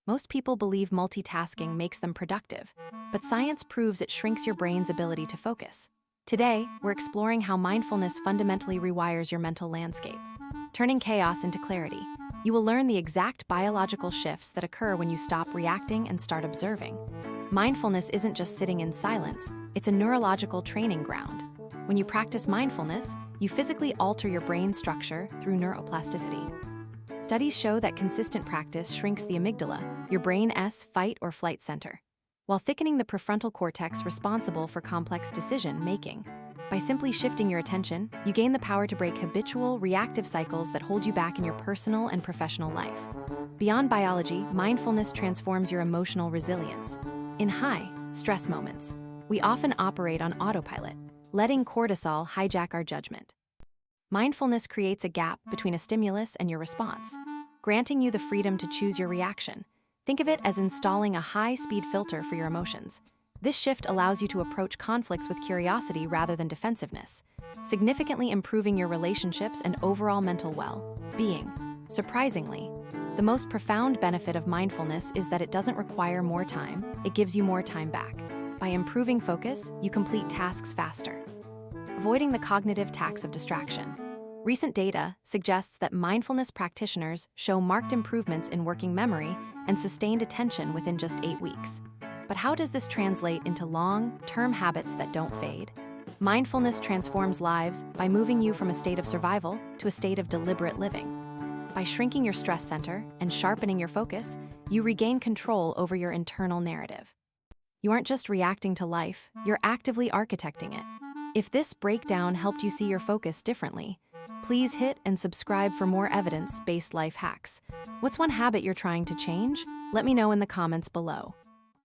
Most people believe multitasking makes them productive, but science proves it shrinks your brain's ability to focus. Today, we're exploring how mindfulness fundamentally rewires your mental landscape, turning chaos into clarity. You will learn the exact biological shifts that occur when you stop reacting and start observing. Mindfulness isn't just sitting in silence, it's a neurological training ground. When you practice mindfulness, you physically alter your brain structure through neuroplasticity. Studies show that consistent practice shrinks the amygdala, your brain's fight or flight center, while thickening the prefrontal cortex responsible for complex decision-making. By simply shifting your attention, you gain the power to break habitual, reactive cycles that hold you back in your personal and professional life. Beyond biology, mindfulness transforms your emotional resilience. In high stress moments, we often operate on autopilot, letting cortisol hijack our judgment. Mindfulness creates a gap between a stimulus and your response, granting you the freedom to choose your reaction. Think of it as installing a high-speed filter for your emotions. This shift allows you to approach conflicts with curiosity rather than defensiveness, significantly improving your relationships and overall mental well-being. Surprisingly, the most profound benefit of mindfulness is that it doesn't require more time, it gives you more time back. By improving focus, you complete tasks faster, avoiding the cognitive tax of distraction. Recent data suggests that mindfulness practitioners show marked improvements in working memory and sustained attention within just 8 weeks. But how does this translate into long-term habits that don't fade? Mindfulness transforms lives by moving you from a state of survival to a state of deliberate living. By shrinking your stress center and sharpening your focus, you regain control over your internal narrative. You aren't just reacting to life, you're actively architecting it. If this breakdown helped you see your focus differently, please hit and subscribe for more evidence-based life hacks. What's one habit you're trying to change? Let me know in the comments below.